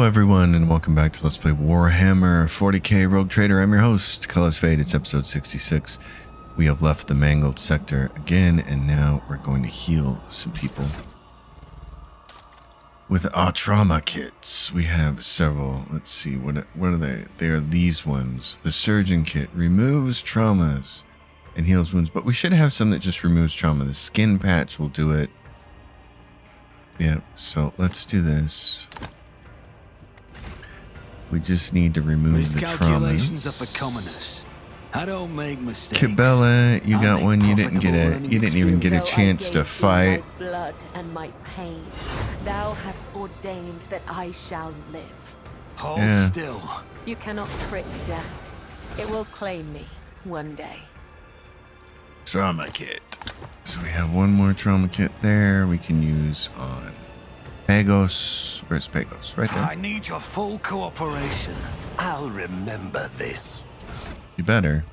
everyone, and welcome back to Let's Play Warhammer 40k Rogue Trader. I'm your host, Colors Fade. It's episode 66. We have left the mangled sector again, and now we're going to heal some people with our trauma kits. We have several. Let's see, what are they? They are these ones. The surgeon kit removes traumas and heals wounds, but we should have some that just removes trauma. The skin patch will do it. Yeah, so let's do this. We just need to remove the traumas. Are for commoners. I don't make mistakes. Kibella, you got one. You didn't get a. You didn't even get a chance to fight. My blood and my pain. Thou hast ordained that I shall live. Hold still. You cannot trick death. It will claim me one day. Trauma kit. So we have one more trauma kit there. We can use on Pagos. Where's Pagos? Right there. I need your full cooperation. I'll remember this. You better.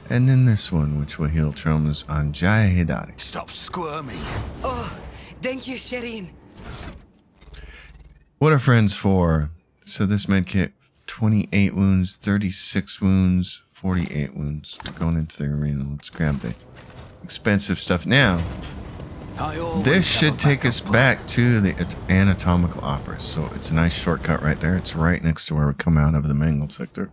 And then this one, which will heal traumas on Jai Hidari. Stop squirming. Oh, thank you, Shireen. What are friends for? So this med kit, 28 wounds, 36 wounds, 48 wounds. We're going into the arena. Let's grab the expensive stuff. Now, this should take us back to the anatomical opera. So it's a nice shortcut right there. It's right next to where we come out of the mangled sector.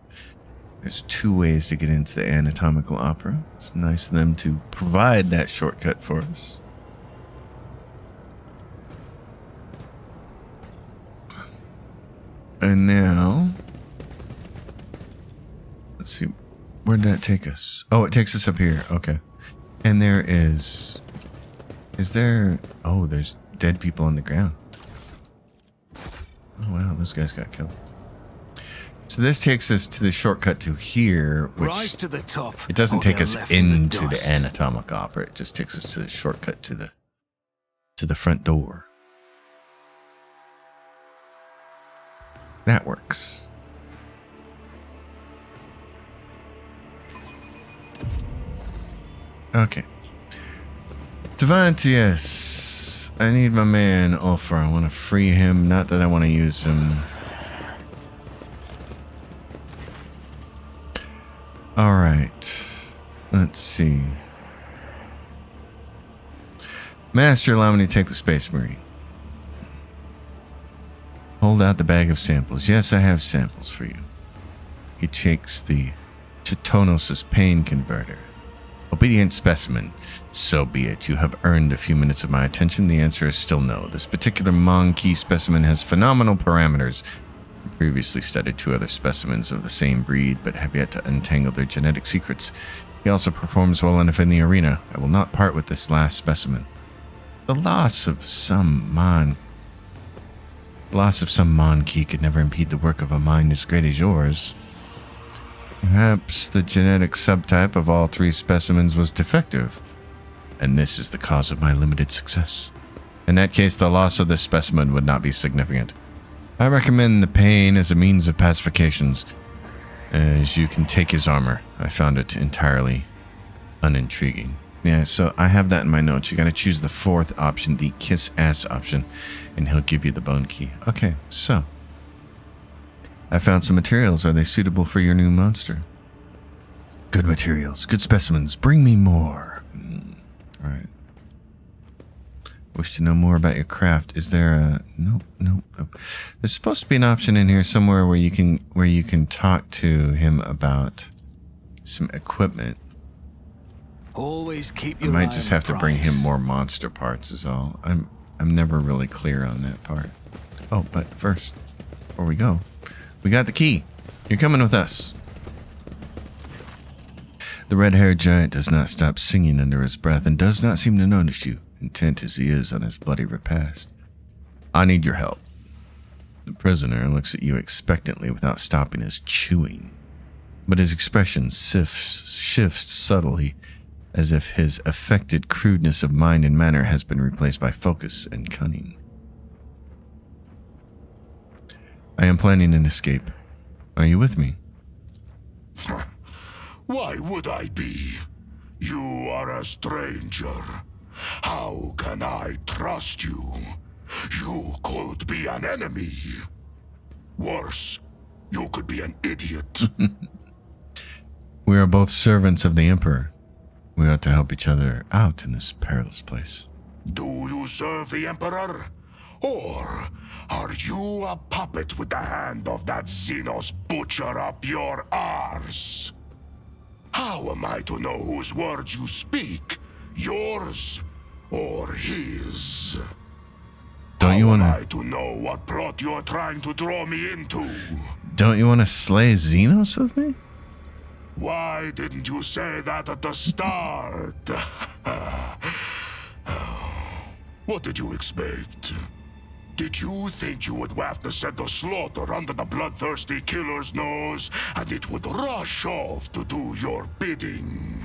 There's two ways to get into the anatomical opera. It's nice of them to provide that shortcut for us. And now, let's see, where'd that take us? Oh, it takes us up here. Okay. And there is there, oh, there's dead people on the ground. Oh, wow, those guys got killed. So this takes us to the shortcut to here, which rise to the top. It doesn't take us into the anatomic opera. It just takes us to the shortcut to the front door. That works. Okay. Devantius, I need my man Ulfar. I want to free him. Not that I want to use him. Alright. Let's see. Master, allow me to take the Space Marine. Hold out the bag of samples. Yes, I have samples for you. He takes the Chitonos' pain converter. Obedient specimen. So be it. You have earned a few minutes of my attention. The answer is still no. This particular Monkey specimen has phenomenal parameters. I previously studied two other specimens of the same breed, but have yet to untangle their genetic secrets. He also performs well enough in the arena. I will not part with this last specimen. The loss of some Monkey could never impede the work of a mind as great as yours. Perhaps the genetic subtype of all three specimens was defective, and this is the cause of my limited success. In that case, the loss of this specimen would not be significant. I recommend the pain as a means of pacifications, as you can take his armor. I found it entirely unintriguing. Yeah, so I have that in my notes. You gotta choose the fourth option, the kiss ass option, and he'll give you the bone key. Okay, so I found some materials. Are they suitable for your new monster? Good materials, good specimens. Bring me more. All right. Wish to know more about your craft. Is there a nope. There's supposed to be an option in here somewhere where you can talk to him about some equipment. Always keep I might just have to bring him more monster parts is all. I'm never really clear on that part. Oh, but first, before we go, we got the key. You're coming with us. The red-haired giant does not stop singing under his breath and does not seem to notice you, intent as he is on his bloody repast. I need your help. The prisoner looks at you expectantly without stopping his chewing, but his expression shifts subtly, as if his affected crudeness of mind and manner has been replaced by focus and cunning. I am planning an escape. Are you with me? Why would I be? You are a stranger. How can I trust you? You could be an enemy. Worse, you could be an idiot. We are both servants of the Emperor. We ought to help each other out in this perilous place. Do you serve the Emperor? Or are you a puppet with the hand of that Xenos butcher up your arse? How am I to know whose words you speak? Yours or his? Don't you How am want I to know what plot you're trying to draw me into? Don't you want to slay Xenos with me? Why didn't you say that at the start? What did you expect? Did you think you would waft the scent of slaughter under the bloodthirsty killer's nose, and it would rush off to do your bidding?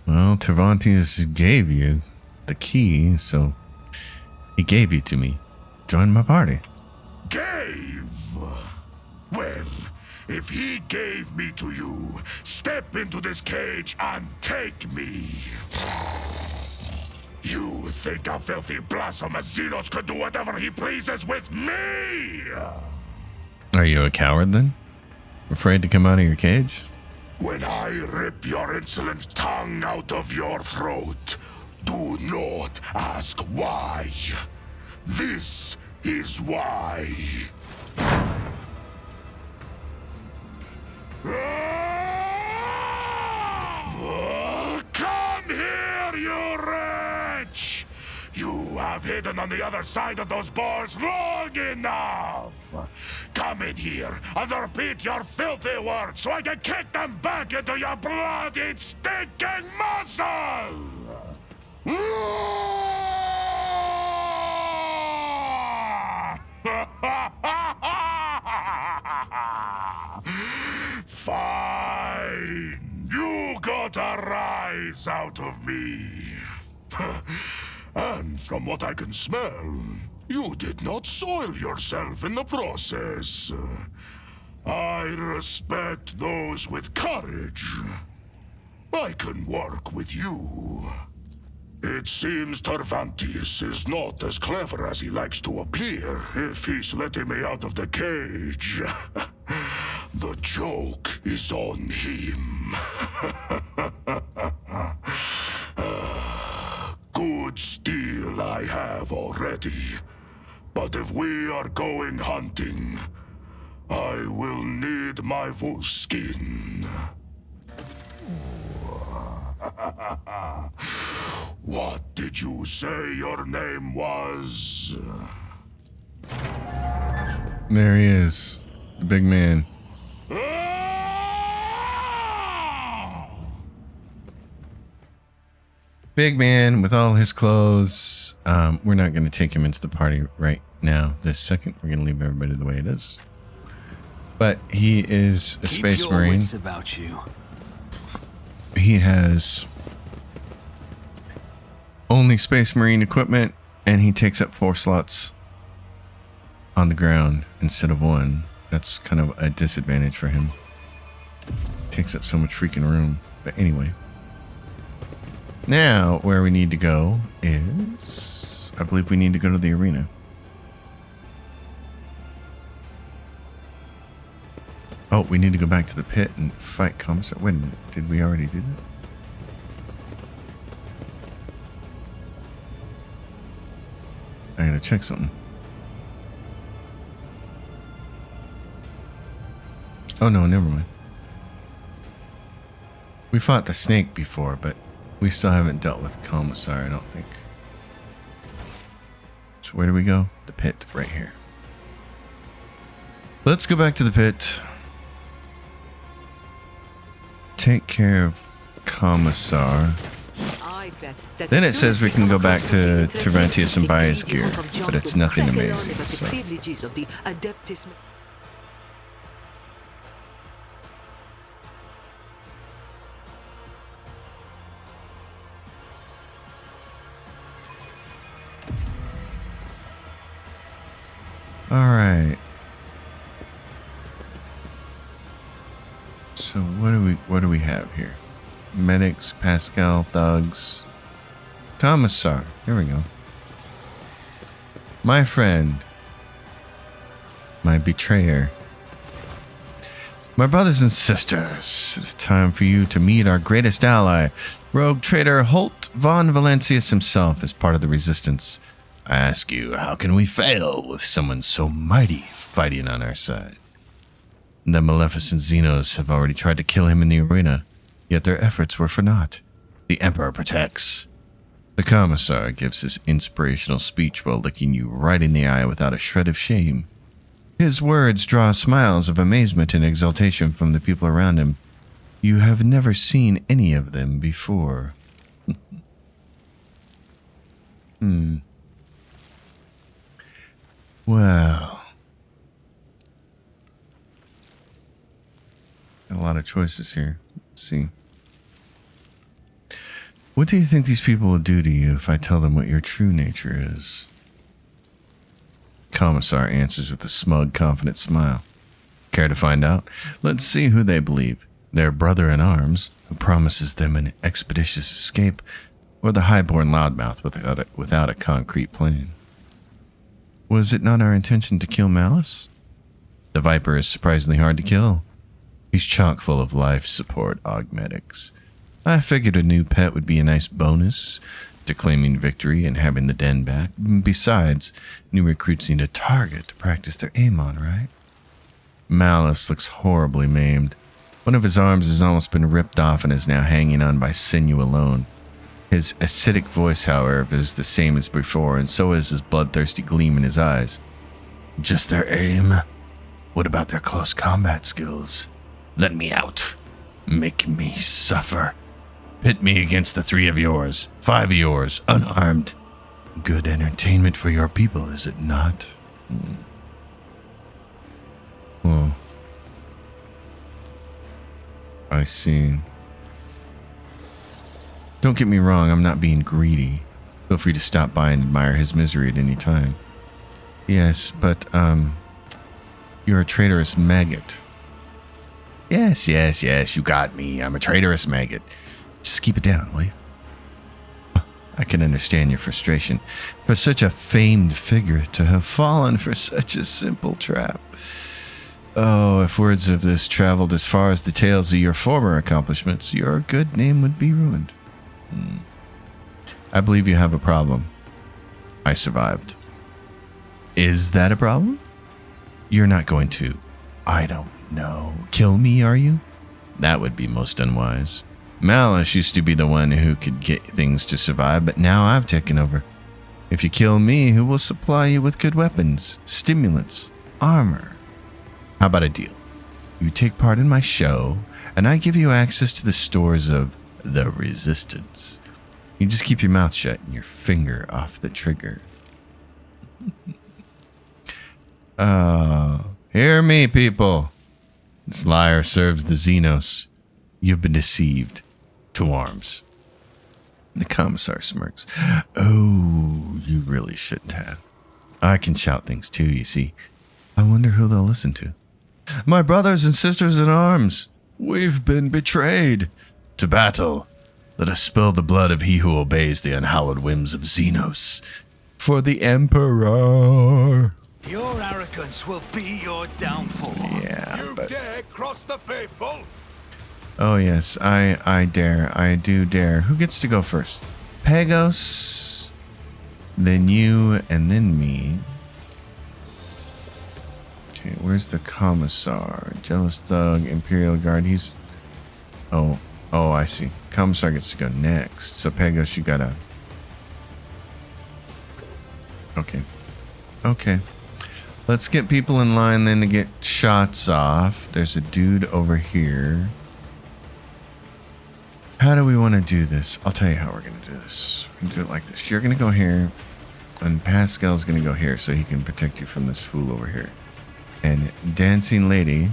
Well, Tervantius gave you the key, so he gave you to me. Join my party. Gave? Well, if he gave me to you, step into this cage and take me. You think a filthy blasphemous Xenos could do whatever he pleases with me? Are you a coward then? Afraid to come out of your cage? When I rip your insolent tongue out of your throat, do not ask why. This is why. Come here, you wretch! You have hidden on the other side of those bars long enough! Come in here and repeat your filthy words so I can kick them back into your bloody, stinking muscle! Fine! You got a rise out of me. And from what I can smell, you did not soil yourself in the process. I respect those with courage. I can work with you. It seems Tervantius is not as clever as he likes to appear if he's letting me out of the cage. The joke is on him. Good steel I have already. But if we are going hunting, I will need my wolf skin. What did you say your name was? There he is, the big man. Big man with all his clothes. We're not going to take him into the party right now, this second. We're going to leave everybody the way it is. But he is a Space Keep your Marine. wits about you. He has only Space Marine equipment, and he takes up 4 slots on the ground instead of 1. That's kind of a disadvantage for him. Takes up so much freaking room. But anyway. Now, where we need to go is... I believe we need to go to the arena. Oh, we need to go back to the pit and fight Commissar. Wait a minute. Did we already do that? I gotta check something. Oh no, never mind. We fought the snake before, but we still haven't dealt with Commissar, I don't think. So where do we go? The pit, right here. Let's go back to the pit. Take care of Commissar. Then it says we can go back to Tervantius and buy his gear, but it's nothing amazing, so. Alright. So what do we have here? Medics, Pascal, thugs, Commissar. Here we go. My friend. My betrayer. My brothers and sisters, it's time for you to meet our greatest ally. Rogue trader Holt von Valentius himself is part of the resistance. I ask you, how can we fail with someone so mighty fighting on our side? The maleficent Xenos have already tried to kill him in the arena, yet their efforts were for naught. The Emperor protects. The Commissar gives his inspirational speech while looking you right in the eye without a shred of shame. His words draw smiles of amazement and exultation from the people around him. You have never seen any of them before. Well. Got a lot of choices here. Let's see. What do you think these people will do to you if I tell them what your true nature is? Commissar answers with a smug, confident smile. Care to find out? Let's see who they believe. Their brother in arms, who promises them an expeditious escape, or the highborn loudmouth without a concrete plan. Was it not our intention to kill Malice? The Viper is surprisingly hard to kill. He's chock full of life support augmetics. I figured a new pet would be a nice bonus to claiming victory and having the den back. Besides, new recruits need a target to practice their aim on, right? Malice looks horribly maimed. One of his arms has almost been ripped off and is now hanging on by sinew alone. His acidic voice, however, is the same as before, and so is his bloodthirsty gleam in his eyes. Just their aim? What about their close combat skills? Let me out. Make me suffer. Pit me against the 3 of yours, 5 of yours, unarmed. Good entertainment for your people, is it not? Oh. I see. Don't get me wrong, I'm not being greedy. Feel free to stop by and admire his misery at any time. Yes, but, you're a traitorous maggot. Yes, you got me. I'm a traitorous maggot. Just keep it down, will you? I can understand your frustration. For such a famed figure to have fallen for such a simple trap. Oh, if words of this traveled as far as the tales of your former accomplishments, your good name would be ruined. I believe you have a problem. I survived. Is that a problem? You're not going to, I don't know, kill me, are you? That would be most unwise. Malice used to be the one who could get things to survive, but now I've taken over. If you kill me, who will supply you with good weapons, stimulants, armor? How about a deal? You take part in my show, and I give you access to the stores of the Resistance. You just keep your mouth shut and your finger off the trigger. Hear me, people. This liar serves the Xenos. You've been deceived. To arms. The Commissar smirks. Oh, you really shouldn't have. I can shout things too, you see. I wonder who they'll listen to. My brothers and sisters in arms, we've been betrayed. To battle. Let us spill the blood of he who obeys the unhallowed whims of Xenos. For the Emperor. Your arrogance will be your downfall. Yeah, You but... dare cross the faithful? Oh yes, I dare. I do dare. Who gets to go first? Pagos, then you, and then me. Okay, where's the Commissar? Jealous Thug, Imperial Guard. He's... Oh, I see. Commissar gets to go next. So Pagos, you gotta... Okay. Let's get people in line then to get shots off. There's a dude over here. How do we want to do this? I'll tell you how we're going to do this. We're going to do it like this. You're going to go here, and Pascal's going to go here so he can protect you from this fool over here. And Dancing Lady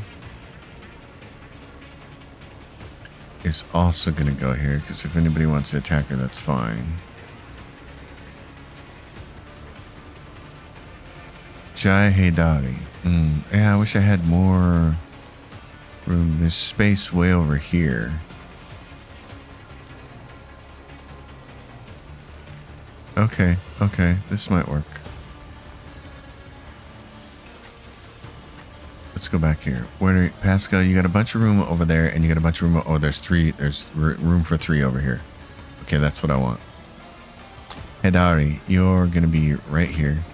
is also going to go here, because if anybody wants to attack her, that's fine. Jai Haydari. Yeah, I wish I had more room. There's space way over here. Okay, this might work. Let's go back here. Where Pascal, you got a bunch of room over there, and you got a bunch of room. Oh, there's three. There's room for 3 over here. Okay, that's what I want. Hedari, you're gonna be right here.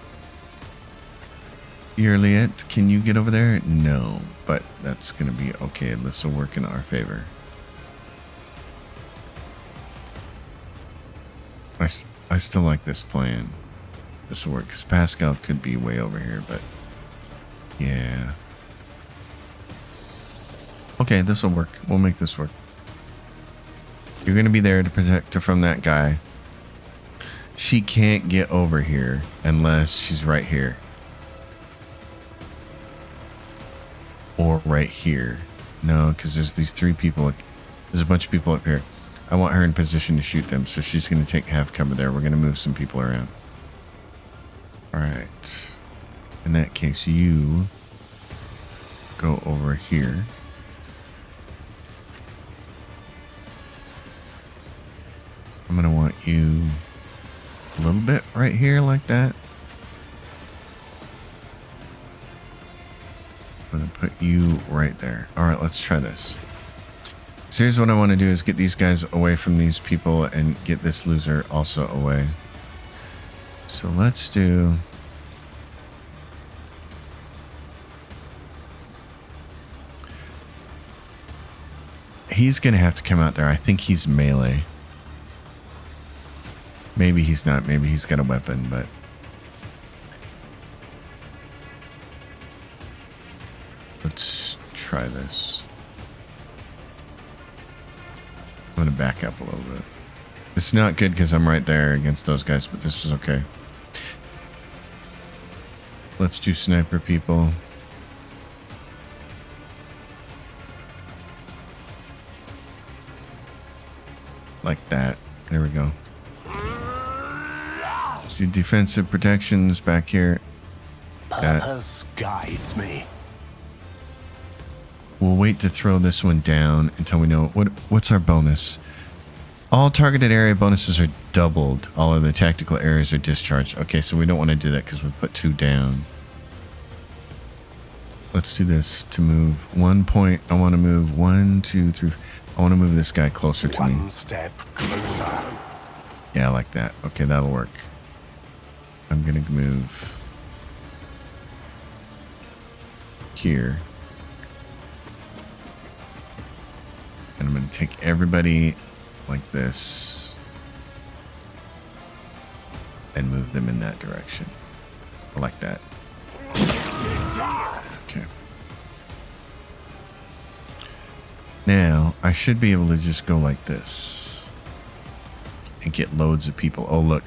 Juliet, can you get over there? No, but that's gonna be okay. This will work in our favor. I still like this plan. This will work, because Pascal could be way over here, but yeah. Okay, this will work. We'll make this work. You're going to be there to protect her from that guy. She can't get over here unless she's right here. Or right here. No, because there's these 3 people. There's a bunch of people up here. I want her in position to shoot them, so she's going to take half cover there. We're going to move some people around. Alright. In that case, you go over here. I'm going to want you a little bit right here like that. I'm going to put you right there. Alright, let's try this. So here's what I want to do is get these guys away from these people and get this loser also away. So let's do... He's going to have to come out there. I think he's melee. Maybe he's not. Maybe he's got a weapon, but... Let's try this. I'm going to back up a little bit. It's not good because I'm right there against those guys, but this is okay. Let's do sniper people. Like that. There we go. Let's do defensive protections back here. Purpose guides me. We'll wait to throw this one down until we know what's our bonus. All targeted area bonuses are doubled. All other tactical areas are discharged. Okay, so we don't want to do that because we put 2 down. Let's do this to move 1 point. I want to move 1, 2, 3. I want to move this guy closer to me. One step closer. Yeah, I like that. Okay, that'll work. I'm going to move here. And I'm going to take everybody like this and move them in that direction. I like that. Okay. Now, I should be able to just go like this and get loads of people. Oh, look.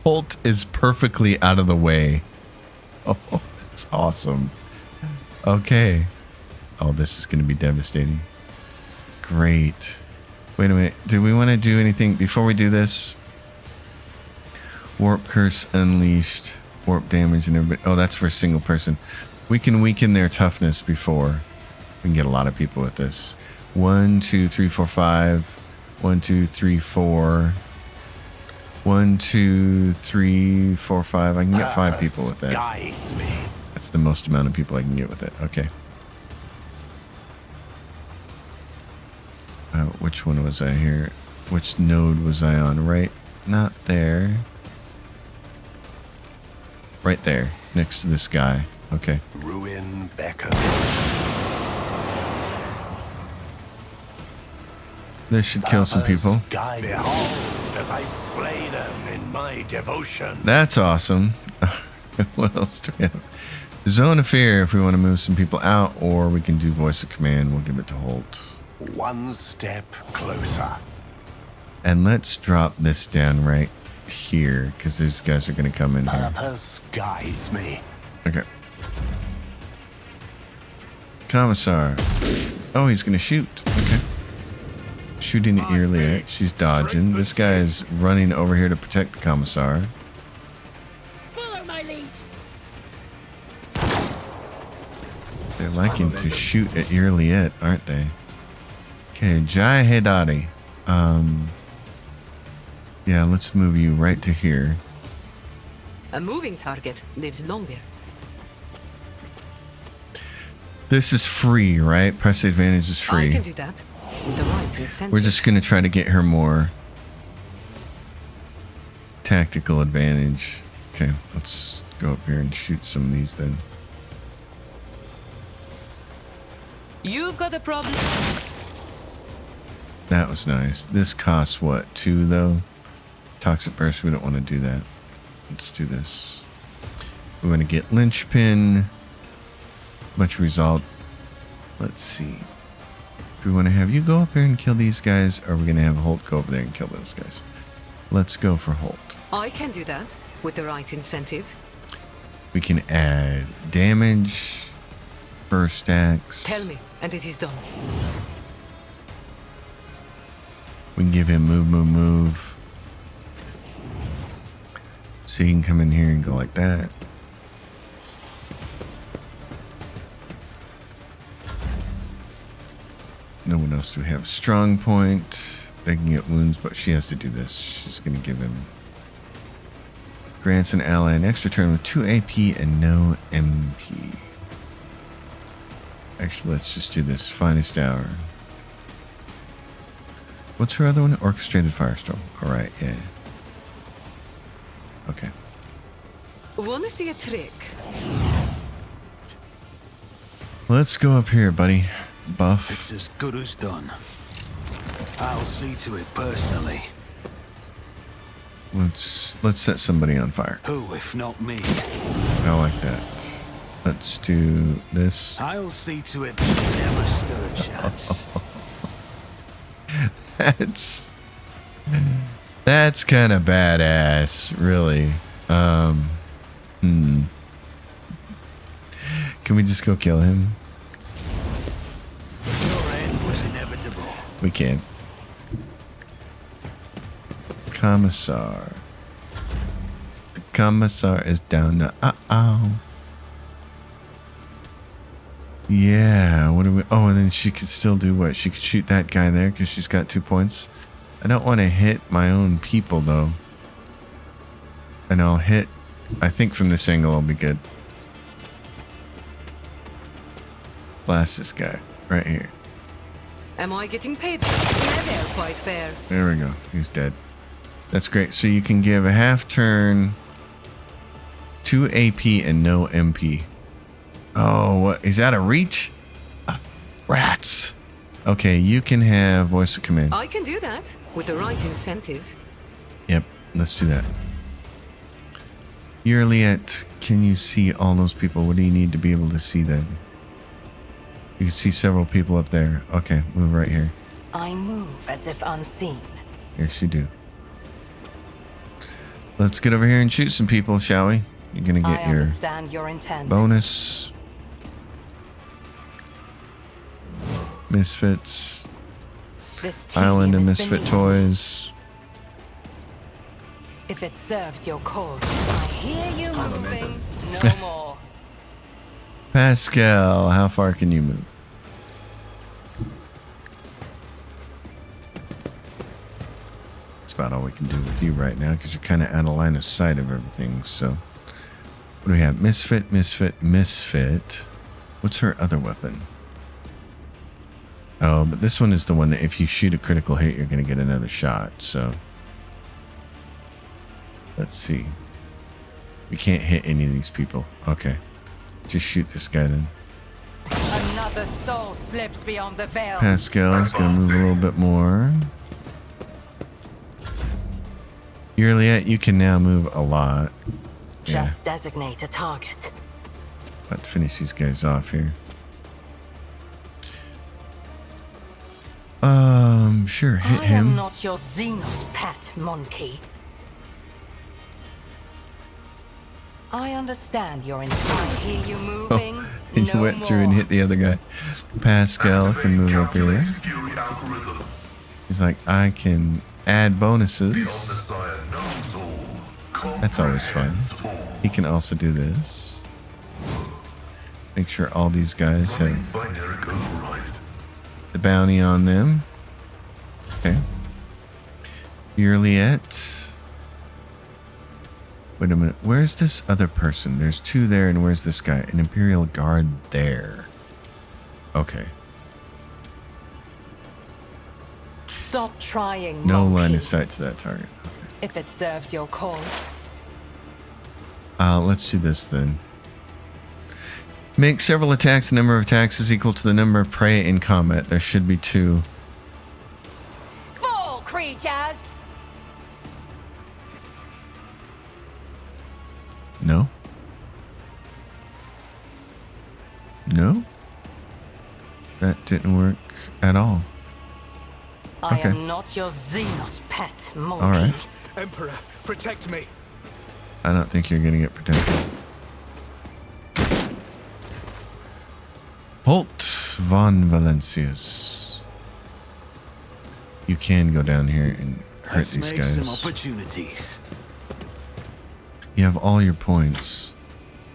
Holt is perfectly out of the way. Oh, that's awesome. Okay. Oh, this is going to be devastating. Great. Wait a minute. Do we want to do anything before we do this? Warp curse unleashed. Warp damage and everybody. Oh, that's for a single person. We can weaken their toughness before. We can get a lot of people with this. 1, 2, 3, 4, 5. 1, 2, 3, 4. 1, 2, 3, 4, 5. I can get 5 people with that. Guides me. That's the most amount of people I can get with it. Okay. Which one was I here? Which node was I on? Right? Not there. Right there. Next to this guy. Okay. Ruin beckons. This should kill some people. Guide behold as I slay them in my devotion. That's awesome. What else do we have? Zone of Fear if we want to move some people out, or we can do Voice of Command. We'll give it to Holt. One step closer. And let's drop this down right here, because these guys are going to come in here. Purpose guides me. Okay. Commissar. Oh, he's going to shoot. Okay. Shooting at Earlier. She's dodging. This guy is running over here to protect the Commissar. Follow my lead. They're liking to shoot at Earliet, aren't they? Okay, Jai Hedari. Yeah, let's move you right to here. A moving target lives longer. This is free, right? Press advantage is I free. can do that with the right incentive. We're just going to try to get her more tactical advantage. Okay, let's go up here and shoot some of these then. You've got a problem. That was nice. This costs what? 2 though? Toxic burst, we don't want to do that. Let's do this. We want to get linchpin. Much result. Let's see. Do we want to have you go up here and kill these guys, or are we going to have Holt go over there and kill those guys? Let's go for Holt. I can do that with the right incentive. We can add damage, burst axe. Tell me, and it is done. We can give him move. So he can come in here and go like that. No one else do we have. Strong point. They can get wounds, but she has to do this. She's going to give him. Grants an ally an extra turn with 2 AP and no MP. Actually, let's just do this. Finest hour. What's her other one? Orchestrated firestorm. Alright, yeah. Okay. Wanna see a trick? Let's go up here, buddy. Buff. It's as good as done. I'll see to it personally. Let's set somebody on fire. Who, if not me? I like that. Let's do this. I'll see to it they never stood a chance. That's kind of badass, really. Can we just go kill him? Your end was inevitable. We can. Commissar. The commissar is down to Yeah, what do we... Oh, and then she could still do what? She could shoot that guy there because she's got 2 points. I don't want to hit my own people, though. And I'll hit... I think from this angle I'll be good. Blast this guy. Right here. Am I getting paid? Never fight fair. There we go. He's dead. That's great. So you can give a half turn, 2 AP, and no MP. Oh, what? Is that a reach? Rats. Okay, you can have voice of command. I can do that with the right incentive. Yep, let's do that. Yurliet, can you see all those people? What do you need to be able to see them? You can see several people up there. Okay, move right here. I move as if unseen. Yes, you do. Let's get over here and shoot some people, shall we? You're gonna get I understand your intent. bonus. Misfits. This Island and tedium is Misfit beneath Toys. me. If it serves your cause, I hear you moving. No more. Pascal, how far can you move? That's about all we can do with you right now because you're kind of out of line of sight of everything. So, what do we have? Misfit, Misfit, Misfit. What's her other weapon? Oh, but this one is the one that if you shoot a critical hit, you're going to get another shot. So, let's see. We can't hit any of these people. Okay. Just shoot this guy then. Another soul slips beyond the veil. Pascal's going to move a little bit more. Yurliet, you can now move a lot. Yeah, Just designate a target. about to finish these guys off here. Sure, hit I him. am not your Xenos pet, monkey. I understand your intent. I hear you moving. He No went through and more. hit the other guy. Pascal can move up here. He's like, I can add bonuses. That's always fun. He can also do this. Make sure all these guys have the bounty on them. Okay. Yurliet. Wait a minute. Where's this other person? There's 2 there, and where's this guy? An Imperial Guard there. Okay. Stop trying, No monkey. line of sight to that target. Okay. If it serves your cause. Let's do this then. Make several attacks. The number of attacks is equal to the number of prey in combat. There should be 2. Fall, creatures! No? No? That didn't work at all. I Okay. am not your Xenos pet, monkey. Alright. Emperor, protect me. I don't think you're gonna get protected. Holt von Valencius. You can go down here and hurt Let's these make some guys. opportunities. You have all your points.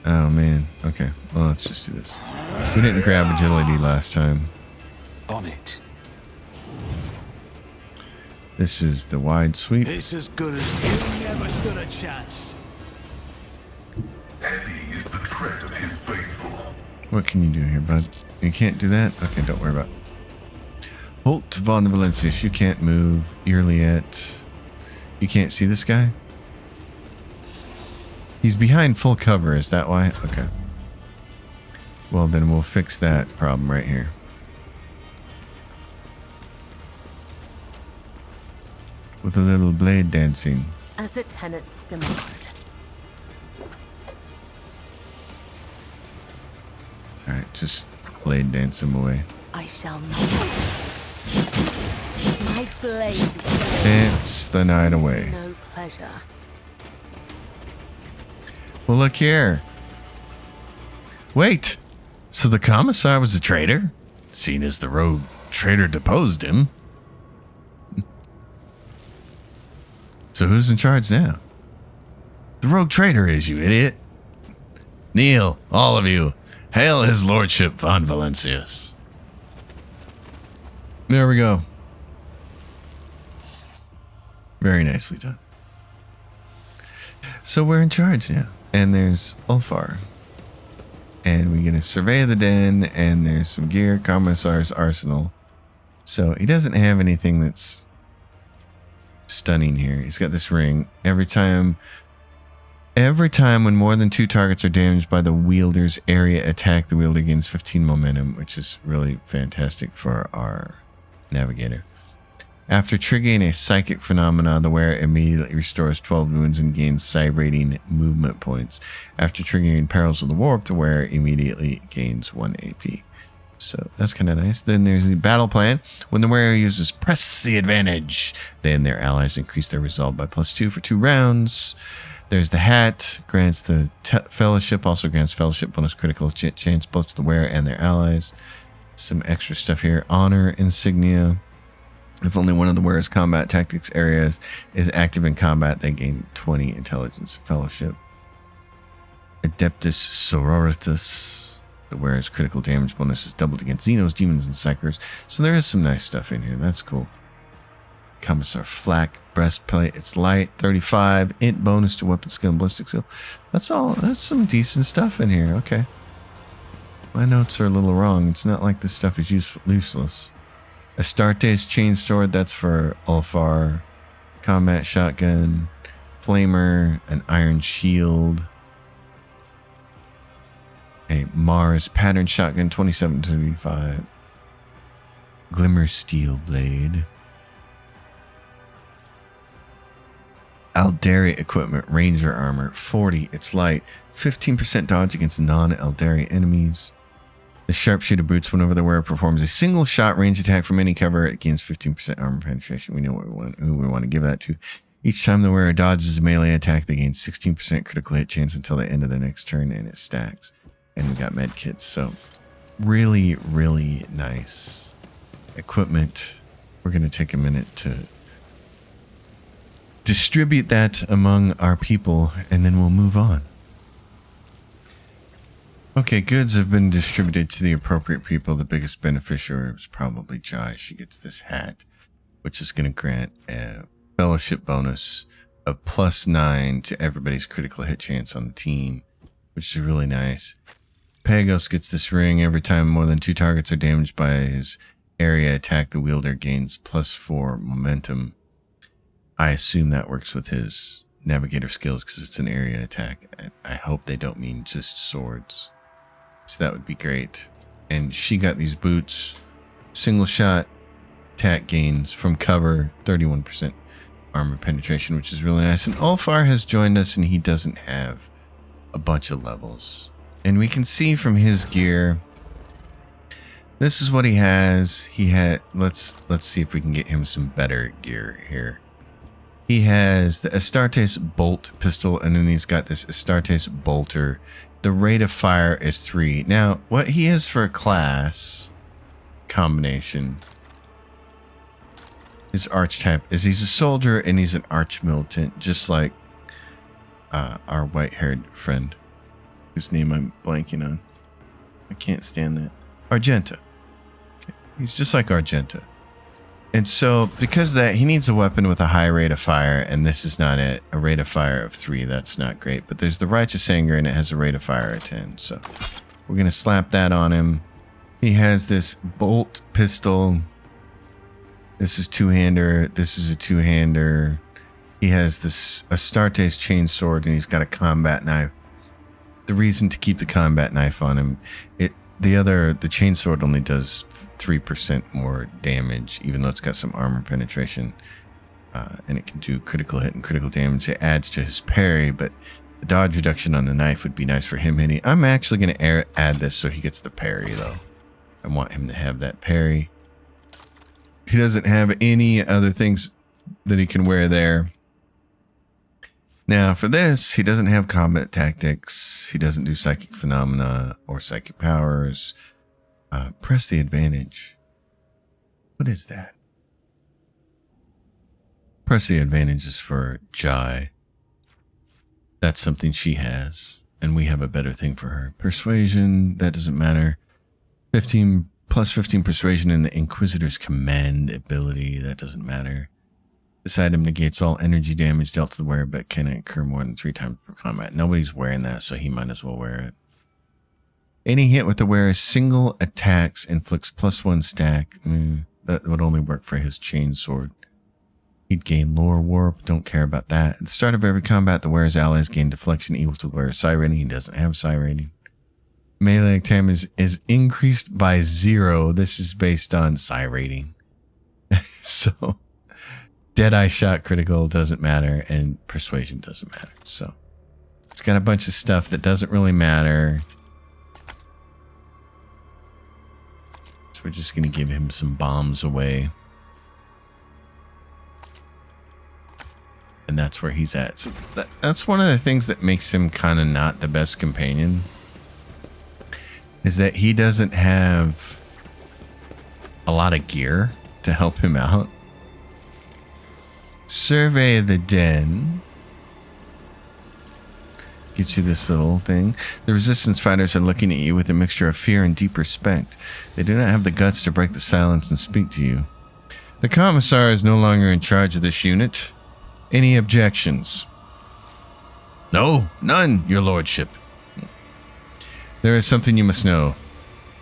Oh man. Okay. Well, let's just do this. We didn't grab agility last time. On it. This is the wide sweep. It's as good as you never stood a chance. Heavy is the tread of his faithful. What can you do here, bud? You can't do that? Okay, don't worry about it. Holt von Valencius, you can't move. Earliet. You can't see this guy? He's behind full cover, is that why? Okay. Well, then we'll fix that problem right here. With a little blade dancing. As the tenants demand. Alright, just blade dance him away. I shall not. My blade Dance the night away. no pleasure. Well, look here. Wait. So the commissar was a traitor? Seen as the rogue traitor deposed him. So who's in charge now? The rogue traitor is, you idiot. Kneel, all of you. Hail his lordship von Valencius. There we go. Very nicely done. So we're in charge now. And there's Ulfar. And we get a survey of the den, and there's some gear, Commissar's arsenal. So he doesn't have anything that's stunning here. He's got this ring. Every time when more than 2 targets are damaged by the wielder's area attack, the wielder gains 15 momentum, which is really fantastic for our navigator. After triggering a psychic phenomena, the wearer immediately restores 12 wounds and gains cybrating movement points. After triggering Perils of the Warp, the wearer immediately gains 1 AP. So that's kind of nice. Then there's the battle plan. When the wearer uses Press the Advantage, then their allies increase their resolve by +2 for 2 rounds. There's the hat, grants the fellowship, also grants fellowship bonus critical chance both to the wearer and their allies. Some extra stuff here. Honor insignia. If only one of the wearer's combat tactics areas is active in combat, they gain 20 intelligence fellowship. Adeptus sororitas. The wearer's critical damage bonus is doubled against Xenos, demons, and psychers. So there is some nice stuff in here. That's cool. Commissar flak breastplate. It's light, 35. Int bonus to weapon skill and ballistic skill. That's all. That's some decent stuff in here. Okay. My notes are a little wrong. It's not like this stuff is useless. Astarte's chain sword. That's for Ulfar. Combat shotgun. Flamer. An iron shield. A Mars pattern shotgun, 27-35. Glimmer steel blade. Aldari equipment, ranger armor, 40. It's light, 15% dodge against non-Aldari enemies. The sharpshooter boots whenever the wearer performs a single shot range attack from any cover. It gains 15% armor penetration. We know who we want to give that to. Each time the wearer dodges a melee attack, they gain 16% critical hit chance until the end of their next turn, and it stacks. And we got med kits, so really, really nice equipment. We're going to take a minute to distribute that among our people, and then we'll move on. Okay, goods have been distributed to the appropriate people. The biggest beneficiary is probably Jai. She gets this hat, which is going to grant a fellowship bonus of +9 to everybody's critical hit chance on the team, which is really nice. Pagos gets this ring every time more than 2 targets are damaged by his area attack. The wielder gains +4 momentum. I assume that works with his navigator skills because it's an area attack. I hope they don't mean just swords. So that would be great. And she got these boots. Single shot attack gains from cover, 31% armor penetration, which is really nice. And Ulfar has joined us, and he doesn't have a bunch of levels. And we can see from his gear, this is what he has. He had, let's see if we can get him some better gear here. He has the Astartes bolt pistol, and then he's got this Astartes bolter. The rate of fire is 3. Now, what he is for a class combination, his archetype is he's a soldier and he's an arch militant, just like our white-haired friend, whose name I'm blanking on. I can't stand that. Argenta. Okay. He's just like Argenta. And so, because of that, he needs a weapon with a high rate of fire, and this is not it. A rate of fire of 3, that's not great. But there's the Righteous Anger, and it has a rate of fire of 10. So, we're going to slap that on him. He has this bolt pistol. This is two-hander. This is a two-hander. He has this Astartes chain sword, and he's got a combat knife. The reason to keep the combat knife on him, the chainsword only does 3% more damage, even though it's got some armor penetration, and it can do critical hit and critical damage. It adds to his parry, but the dodge reduction on the knife would be nice for him hitting. I'm actually going to add this so he gets the parry, though. I want him to have that parry. He doesn't have any other things that he can wear there. Now, for this, he doesn't have combat tactics. He doesn't do psychic phenomena or psychic powers. Press the advantage. What is that? Press the advantage is for Jai. That's something she has, and we have a better thing for her. Persuasion, that doesn't matter. 15 plus 15 persuasion in the Inquisitor's command ability, that doesn't matter. This item negates all energy damage dealt to the wearer, but can occur more than 3 times per combat. Nobody's wearing that, so he might as well wear it. Any hit with the wearer's single attacks inflicts +1 stack. That would only work for his chain sword. He'd gain lore warp, don't care about that. At the start of every combat, the wearer's allies gain deflection equal to the wearer's psi rating. He doesn't have psi rating. Melee attack is increased by 0. This is based on psi rating. So, Deadeye shot critical doesn't matter, and persuasion doesn't matter. So, it's got a bunch of stuff that doesn't really matter. So we're just going to give him some bombs away. And that's where he's at. So that's one of the things that makes him kind of not the best companion. Is that he doesn't have a lot of gear to help him out. Survey the den. Gets you this little thing. The resistance fighters are looking at you with a mixture of fear and deep respect. They do not have the guts to break the silence and speak to you. The commissar is no longer in charge of this unit. Any objections? No, none, your lordship. There is something you must know.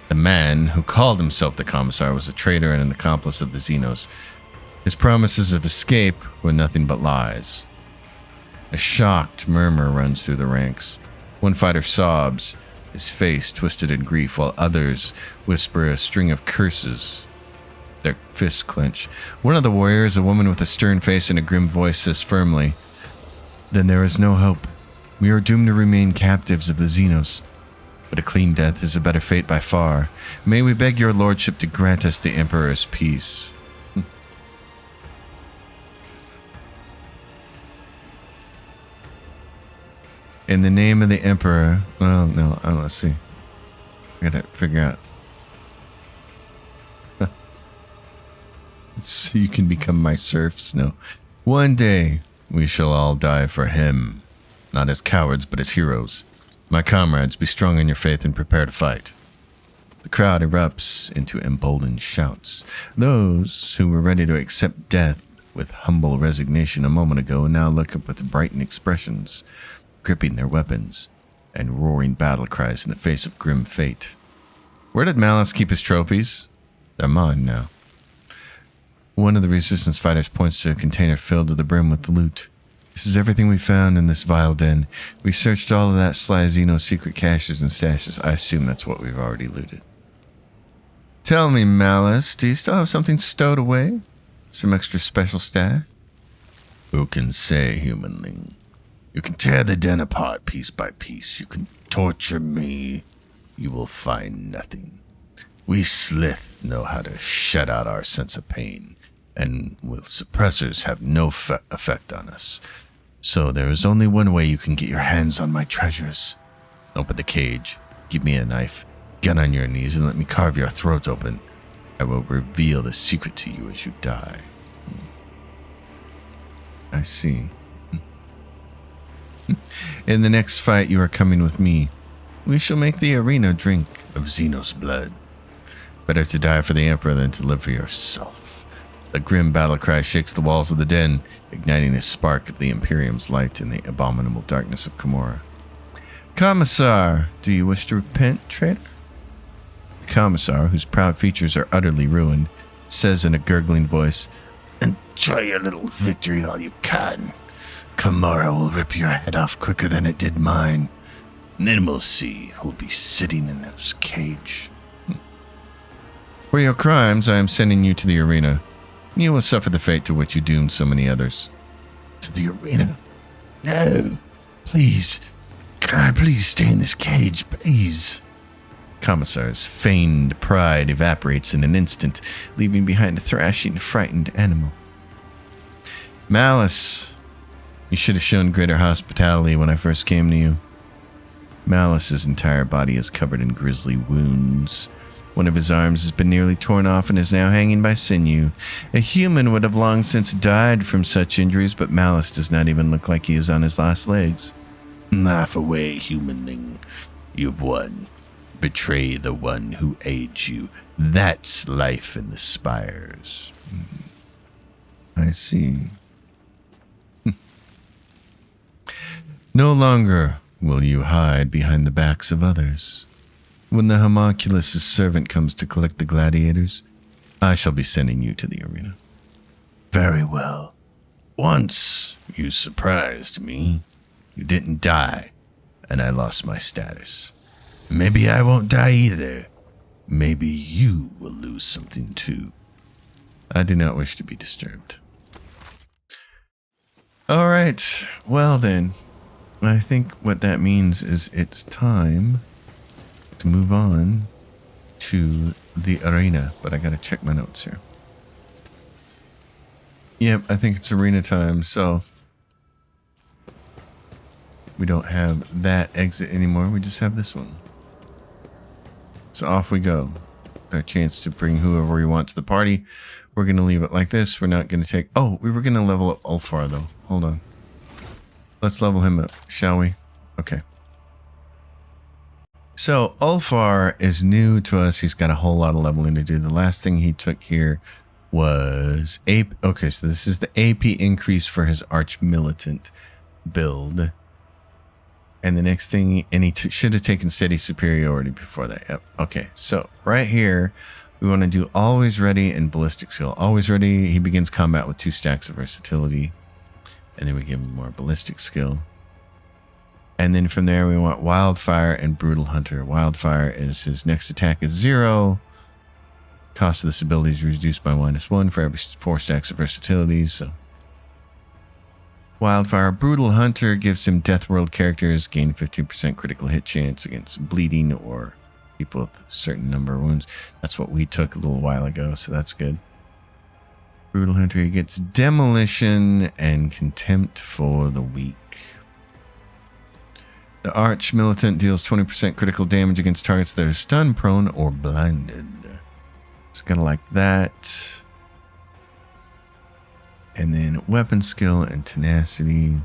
The man who called himself the commissar was a traitor and an accomplice of the Xenos. His promises of escape were nothing but lies. A shocked murmur runs through the ranks. One fighter sobs, his face twisted in grief, while others whisper a string of curses. Their fists clench. One of the warriors, a woman with a stern face and a grim voice, says firmly, "Then there is no hope. We are doomed to remain captives of the Xenos. But a clean death is a better fate by far. May we beg your lordship to grant us the Emperor's peace." In the name of the Emperor. Well, no, let's see. I gotta figure out. So you can become my serfs? No. One day, we shall all die for him. Not as cowards, but as heroes. My comrades, be strong in your faith and prepare to fight. The crowd erupts into emboldened shouts. Those who were ready to accept death with humble resignation a moment ago now look up with brightened expressions, gripping their weapons. and roaring battle cries in the face of grim fate. Where did Malice keep his trophies? They're mine now. One of the resistance fighters points to a container filled to the brim with loot. This is everything we found in this vile den. We searched all of that Sly Zeno's secret caches and stashes. I assume that's what we've already looted. Tell me, Malice, do you still have something stowed away? Some extra special stash? Who can say, humanling? You can tear the den apart piece by piece. You can torture me. You will find nothing. We Slith know how to shut out our sense of pain, and will suppressors have no effect on us. So there is only one way you can get your hands on my treasures. Open the cage, give me a knife, get on your knees, and let me carve your throat open. I will reveal the secret to you as you die. I see. In the next fight, you are coming with me. We shall make the arena drink of Xenos blood. Better to die for the Emperor than to live for yourself. The grim battle cry shakes the walls of the den, igniting a spark of the Imperium's light in the abominable darkness of Camorra. Commissar, do you wish to repent, traitor? The Commissar, whose proud features are utterly ruined, says in a gurgling voice, Enjoy your little victory all you can. Camorra will rip your head off quicker than it did mine. And then we'll see who'll be sitting in this cage. For your crimes, I am sending you to the arena. You will suffer the fate to which you doomed so many others. To the arena? No. Please. Can I please stay in this cage, please? Commissar's feigned pride evaporates in an instant, leaving behind a thrashing, frightened animal. Malice, you should have shown greater hospitality when I first came to you. Malice's entire body is covered in grisly wounds. One of his arms has been nearly torn off and is now hanging by sinew. A human would have long since died from such injuries, but Malice does not even look like he is on his last legs. Laugh away, humanling. You've won. Betray the one who aids you. That's life in the spires. I see. No longer will you hide behind the backs of others. When the homunculus' servant comes to collect the gladiators, I shall be sending you to the arena. Very well. Once you surprised me. You didn't die, and I lost my status. Maybe I won't die either. Maybe you will lose something too. I do not wish to be disturbed. All right, well then, I think what that means is it's time to move on to the arena, but I gotta check my notes here. Yep, I think it's arena time, so we don't have that exit anymore, we just have this one. So off we go. Our chance to bring whoever we want to the party. We're going to leave it like this. We're not going to take... Oh, we were going to level up Ulfar, though. Hold on. Let's level him up, shall we? Okay. So, Ulfar is new to us. He's got a whole lot of leveling to do. The last thing he took here was... Okay, so this is the AP increase for his Arch Militant build. And the next thing, and he should have taken Steady Superiority before that. Yep. Okay, so right here, we want to do Always Ready and Ballistic Skill. Always Ready, he begins combat with 2 stacks of Versatility. And then we give him more Ballistic Skill. And then from there, we want Wildfire and Brutal Hunter. Wildfire is his next attack is 0. Cost of this ability is reduced by -1 for every 4 stacks of Versatility, so... Wildfire. Brutal Hunter gives him Death World characters, gain 15% critical hit chance against bleeding or people with a certain number of wounds. That's what we took a little while ago, so that's good. Brutal Hunter, he gets Demolition and Contempt for the Weak. The Arch Militant deals 20% critical damage against targets that are stun, prone, or blinded. It's kind of like that. And then Weapon Skill and Tenacity.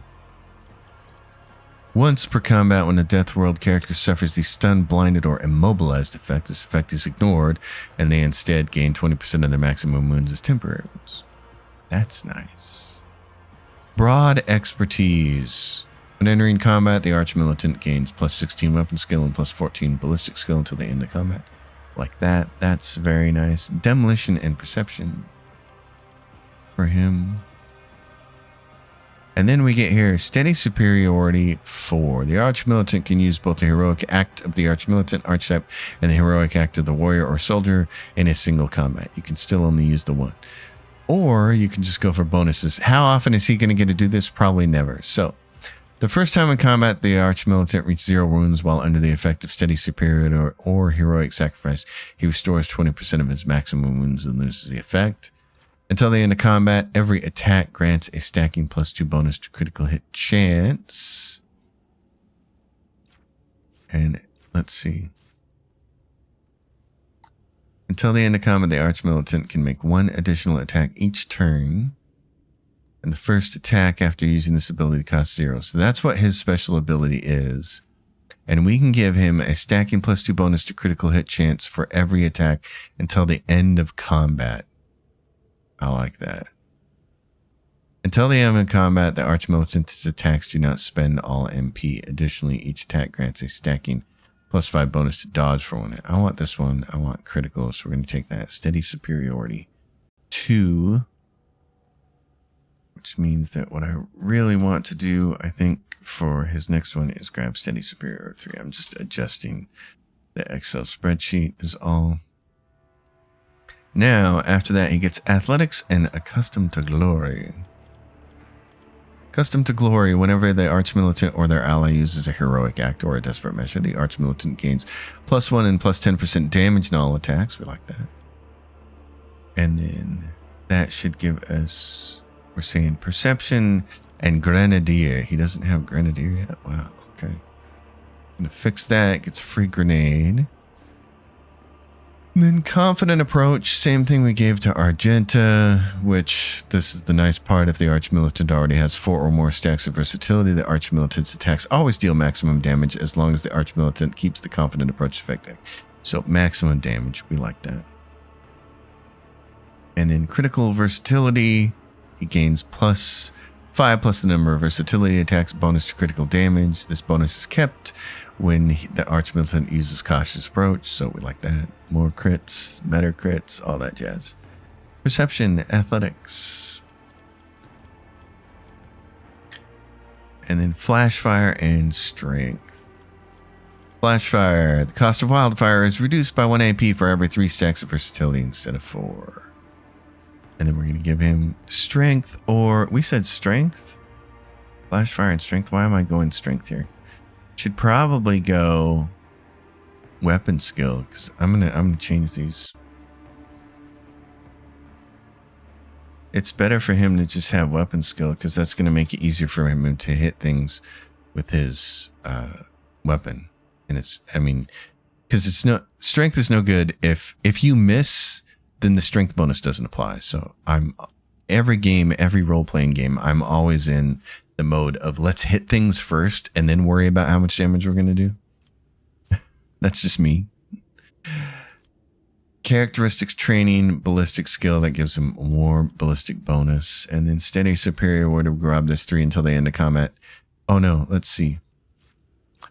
Once per combat, when a Death World character suffers the stunned, blinded, or immobilized effect, this effect is ignored, and they instead gain 20% of their maximum wounds as temporary wounds. That's nice. Broad Expertise. When entering combat, the Arch Militant gains plus 16 weapon skill and plus 14 ballistic skill until the end of combat. Like that. That's very nice. Demolition and perception for him. And then we get here, steady superiority 4. The Arch Militant can use both the heroic act of the Arch Militant archetype and the heroic act of the warrior or soldier in a single combat. You can still only use the one. Or you can just go for bonuses. How often is he going to get to do this? Probably never. So, the first time in combat, the Arch Militant reaches 0 wounds while under the effect of steady superiority or heroic sacrifice. He restores 20% of his maximum wounds and loses the effect. Until the end of combat, every attack grants a stacking +2 bonus to critical hit chance. And let's see. Until the end of combat, the Arch Militant can make 1 additional attack each turn. And the first attack after using this ability costs 0. So that's what his special ability is. And we can give him a stacking +2 bonus to critical hit chance for every attack until the end of combat. I like that. Until the end of combat, the Arch Militant's attacks do not spend all MP. Additionally, each attack grants a stacking +5 bonus to dodge for 1. I want this one. I want critical, so we're going to take that. Steady superiority 2. Which means that what I really want to do, I think, for his next one is grab steady superiority 3. I'm just adjusting the Excel spreadsheet is all. Now, after that, he gets athletics and accustomed to glory. Accustomed to glory, whenever the Arch Militant or their ally uses a heroic act or a desperate measure, the Arch Militant gains +1 and +10% damage in all attacks. We like that. And then that should give us, we're saying perception and grenadier. He doesn't have grenadier yet. Wow. Okay. I'm going to fix that. Gets a free grenade. And then confident approach, same thing we gave to Argenta, which this is the nice part. If the Arch Militant already has 4 or more stacks of versatility, the Arch Militant's attacks always deal maximum damage as long as the Arch Militant keeps the confident approach effective. So maximum damage, we like that. And then critical versatility, he gains +5 plus the number of versatility attacks, bonus to critical damage. This bonus is kept when the Arch Militant uses cautious approach, so we like that. More crits, better crits, all that jazz. Perception, athletics. And then flash fire and strength. Flash fire. The cost of wildfire is reduced by 1 AP for every 3 stacks of versatility instead of 4. And then we're going to give him strength, or we said strength? Flash fire and strength. Why am I going strength here? Should probably go weapon skill, because I'm gonna change these. It's better for him to just have weapon skill, because that's gonna make it easier for him to hit things with his weapon. And it's, I mean, because it's no strength is no good if you miss, then the strength bonus doesn't apply. So I'm every game, every role-playing game, I'm always in the mode of let's hit things first and then worry about how much damage we're going to do. That's just me. Characteristics training, ballistic skill, that gives him more ballistic bonus. And then steady superior would grab this 3 until the end of combat. Oh no, let's see.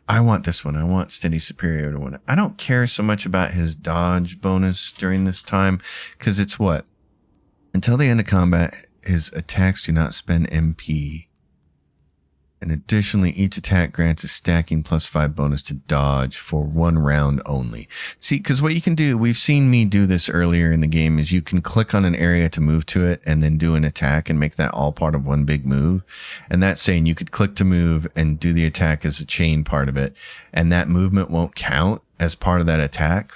I want this one. I want steady superior to 1. I don't care so much about his dodge bonus during this time, because it's what? Until the end of combat, his attacks do not spend MP. And additionally, each attack grants a stacking +5 bonus to dodge for 1 round only. See, because what you can do, we've seen me do this earlier in the game, is you can click on an area to move to it and then do an attack and make that all part of one big move. And that's saying you could click to move and do the attack as a chain part of it. And that movement won't count as part of that attack.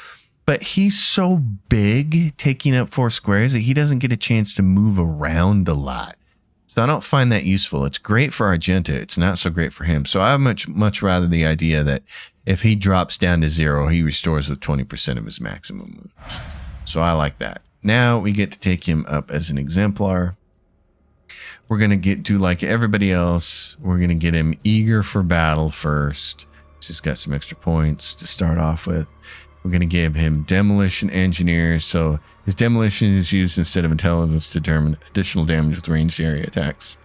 But he's so big, taking up 4 squares, that he doesn't get a chance to move around a lot. So I don't find that useful. It's great for Argenta. It's not so great for him. So I much rather the idea that if he drops down to 0, he restores with 20% of his maximum moves. So I like that. Now we get to take him up as an exemplar. We're going to do like everybody else. We're going to get him eager for battle first. He's got some extra points to start off with. We're going to give him demolition engineer. So his demolition is used instead of intelligence to determine additional damage with ranged area attacks.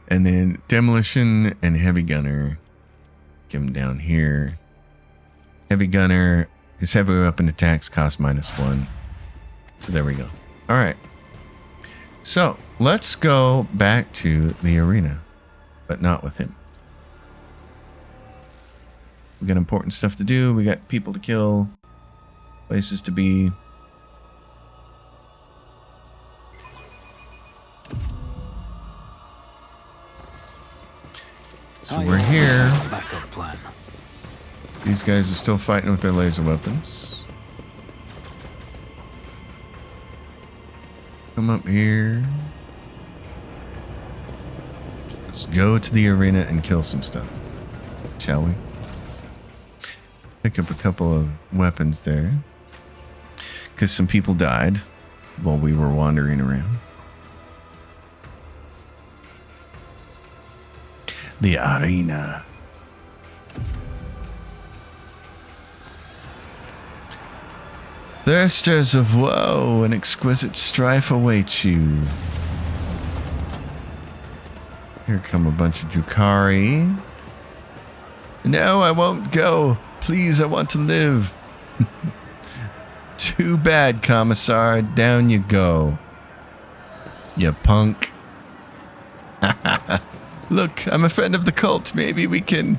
And then demolition and heavy gunner. Give him down here. Heavy gunner, his heavy weapon attacks cost -1. So there we go. All right. So let's go back to the arena, but not with him. We got important stuff to do. We got people to kill, places to be. So we're here. Backup plan. These guys are still fighting with their laser weapons. Come up here. Let's go to the arena and kill some stuff, shall we? Pick up a couple of weapons there, because some people died while we were wandering around. The arena. Thirsters of woe and exquisite strife await you. Here come a bunch of Drukhari. No, I won't go. Please, I want to live. Too bad, Commissar. Down you go. You punk. Look, I'm a friend of the cult. Maybe we can...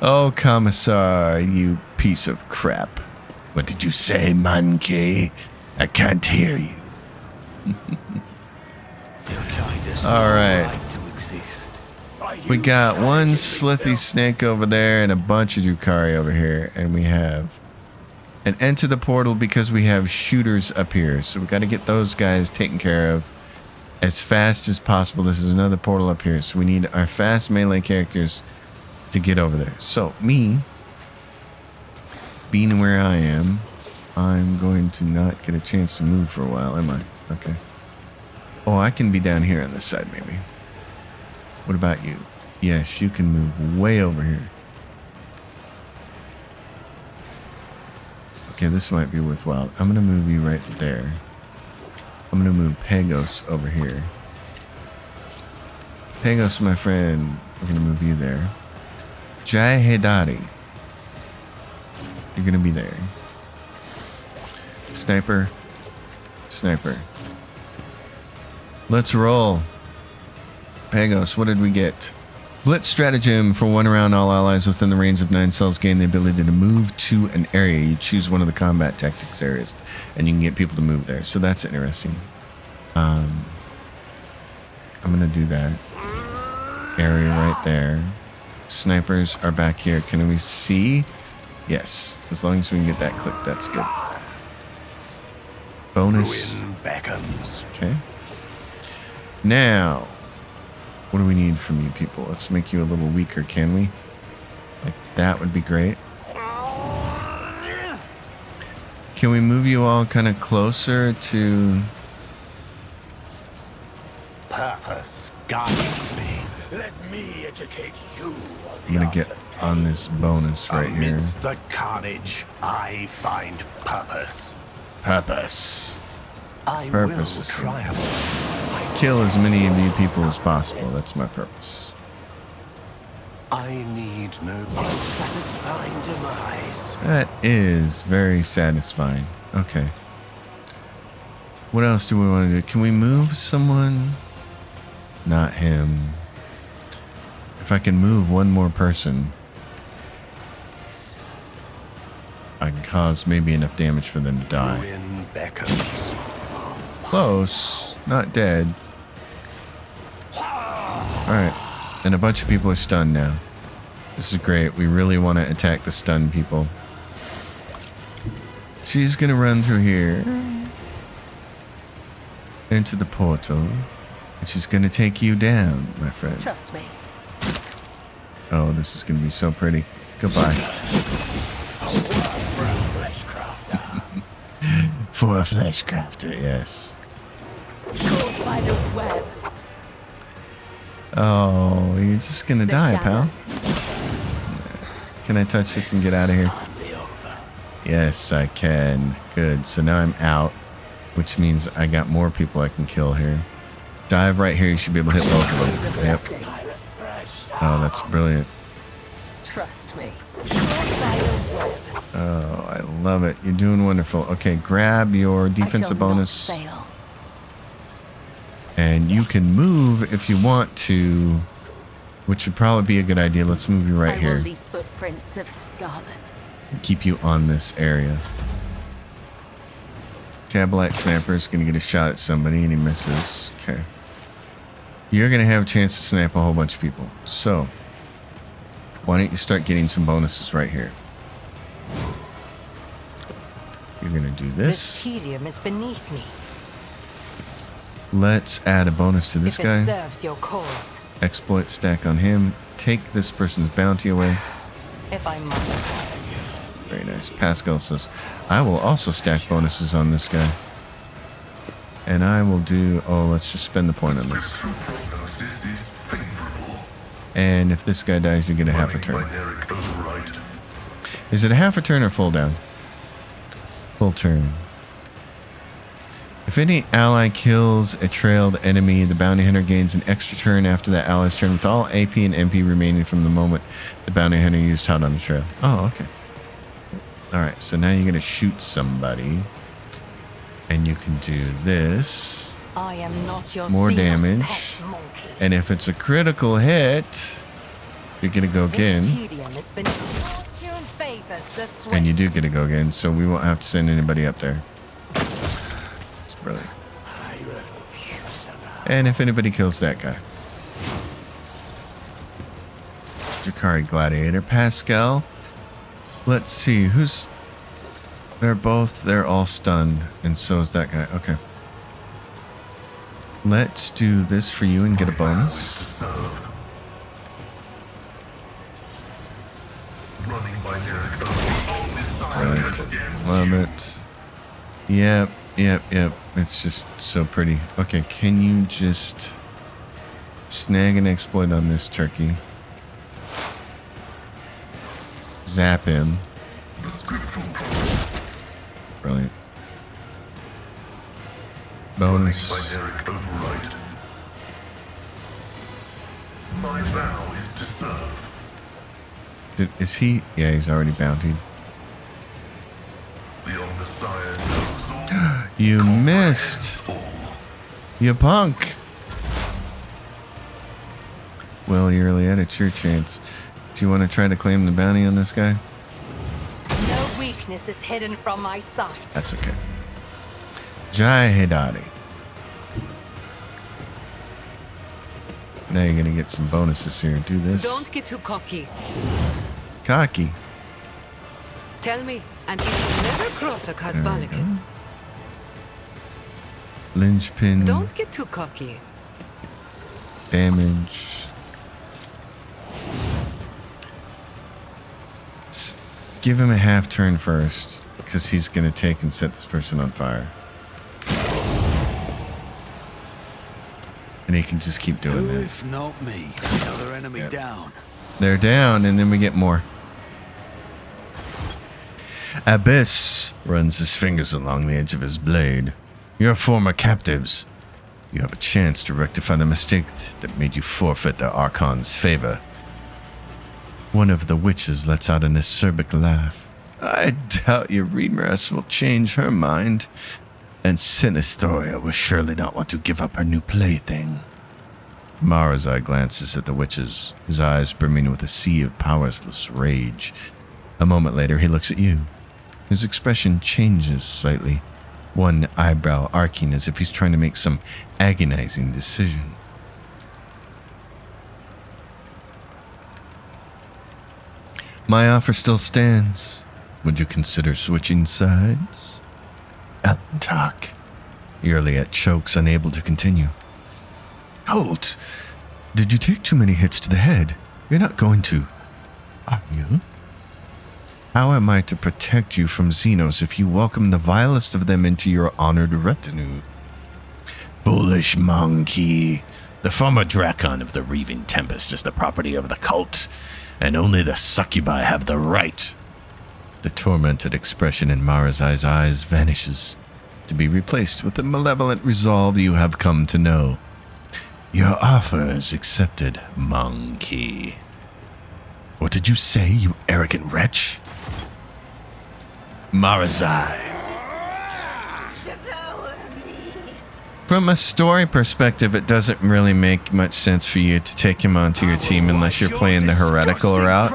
Oh, Commissar, you piece of crap. What did you say, monkey? I can't hear you. All right. We got one slithy snake over there and a bunch of Drukhari over here. And we have... And enter the portal because we have shooters up here. So we got to get those guys taken care of as fast as possible. This is another portal up here. So we need our fast melee characters to get over there. So me, being where I am, I'm going to not get a chance to move for a while, am I? Okay. Oh, I can be down here on this side maybe. What about you? Yes, you can move way over here. Okay, this might be worthwhile. I'm going to move you right there. I'm going to move Pagos over here. Pagos, my friend, we're going to move you there. Jai Hedari, you're going to be there. Sniper, sniper. Let's roll. Pagos, what did we get? Blitz stratagem. For 1 round, all allies within the range of 9 cells gain the ability to move to an area. You choose one of the combat tactics areas, and you can get people to move there. So that's interesting. I'm going to do that. Area right there. Snipers are back here. Can we see? Yes. As long as we can get that clip, that's good. Bonus. Ruin beckons. Okay. Now, what do we need from you people? Let's make you a little weaker, can we? Like that would be great. Can we move you all kind of closer to... Purpose guides me. Let me educate you. I'm gonna get on this bonus right here. Amidst the carnage, I find purpose. Purpose. I Purpose will is triumph. Kill as many of you people as possible. That's my purpose. I need no more satisfying demise. That is very satisfying. Okay. What else do we want to do? Can we move someone? Not him. If I can move one more person, I can cause maybe enough damage for them to die. Ruin beckons. Close. Not dead. Alright. And a bunch of people are stunned now. This is great. We really want to attack the stunned people. She's going to run through here. Into the portal. And she's going to take you down, my friend. Trust me. Oh, this is going to be so pretty. Goodbye. For a flesh crafter, yes. Caught by the web. Oh, you're just going to The die, pal. shadows. Can I touch this and get out of here? Yes, I can. Good. So now I'm out. which means I got more people I can kill here. Dive right here. You should be able to hit both of them. Yep. Oh, that's brilliant. Trust me. Oh, I love it. You're doing wonderful. Okay, grab your defensive bonus. Fail. And you can move if you want to, which would probably be a good idea. Let's move you right I here. will leave footprints of scarlet. Keep you on this area. Cabalite Sniper is going to get a shot at somebody and he misses. Okay. You're going to have a chance to snipe a whole bunch of people. So, why don't you start getting some bonuses right here? You're going to do This this. tedium is beneath me. Let's add a bonus to this If guy. it serves your cause. Exploit stack on him. Take this person's bounty away. If I must. Very nice. Pascal says, I will also stack bonuses on this guy. And I will do... Oh, let's just spend the point on this. And if this guy dies, you get a half a turn. Is it a half a turn or full down? Full turn. If any ally kills a trailed enemy, the bounty hunter gains an extra turn after that ally's turn with all AP and MP remaining from the moment the bounty hunter used out on the trail. Oh, okay. Alright, so now you're going to shoot somebody. And you can do this. I am not your More Xenos damage. pet monkey. And if it's a critical hit, you're going to go This again. tedium is beneath. Fortune favors the swift. And you do get to go again, so we won't have to send anybody up there. It's brilliant. And if anybody kills that guy. Drakari Gladiator. Pascal. Let's see, who's... They're all stunned, and so is that guy. Okay. Let's do this for you and get a bonus. Brilliant. Love it. Yep. It's just so pretty. Okay, can you just snag an exploit on this turkey? Zap him. Brilliant. Bonus. My vow is to serve. Is he? Yeah, he's already bountied. The old Messiah knows all. You missed. You punk. Well, you really had it's your chance. Do you want to try to claim the bounty on this guy? No weakness is hidden from my sight. That's okay. Jai Hidari. Now you're gonna get some bonuses here. Do this. Don't get too cocky. Cocky. Tell me, and you will never cross a Kazbalikan. Linchpin. Don't get too cocky. Damage. Give him a half turn first, because he's gonna take and set this person on fire. And he can just keep doing Who, that. if not me? Another enemy down. They're down, and then we get more. Abyss runs his fingers along the edge of his blade. Your former captives. You have a chance to rectify the mistake that made you forfeit the Archon's favor. One of the witches lets out an acerbic laugh. I doubt your Reedmess will change her mind. And Sinistoria will surely not want to give up her new plaything. Mara's eye glances at the witches, his eyes brimming with a sea of powerless rage. A moment later, he looks at you. His expression changes slightly, one eyebrow arcing as if he's trying to make some agonizing decision. My offer still stands. Would you consider switching sides? Alantok. Yurliet chokes, unable to continue. Halt! Did you take too many hits to the head? You're not going to... Are you? How am I to protect you from Xenos if you welcome the vilest of them into your honored retinue? Foolish monkey. The former Drakon of the Reaving Tempest is the property of the cult, and only the succubi have the right. The tormented expression in Mara's eyes vanishes. to be replaced with the malevolent resolve you have come to know. Your offer is accepted, monkey. What did you say, you arrogant wretch? Marazai. From a story perspective, it doesn't really make much sense for you to take him onto your team unless you're playing the heretical route.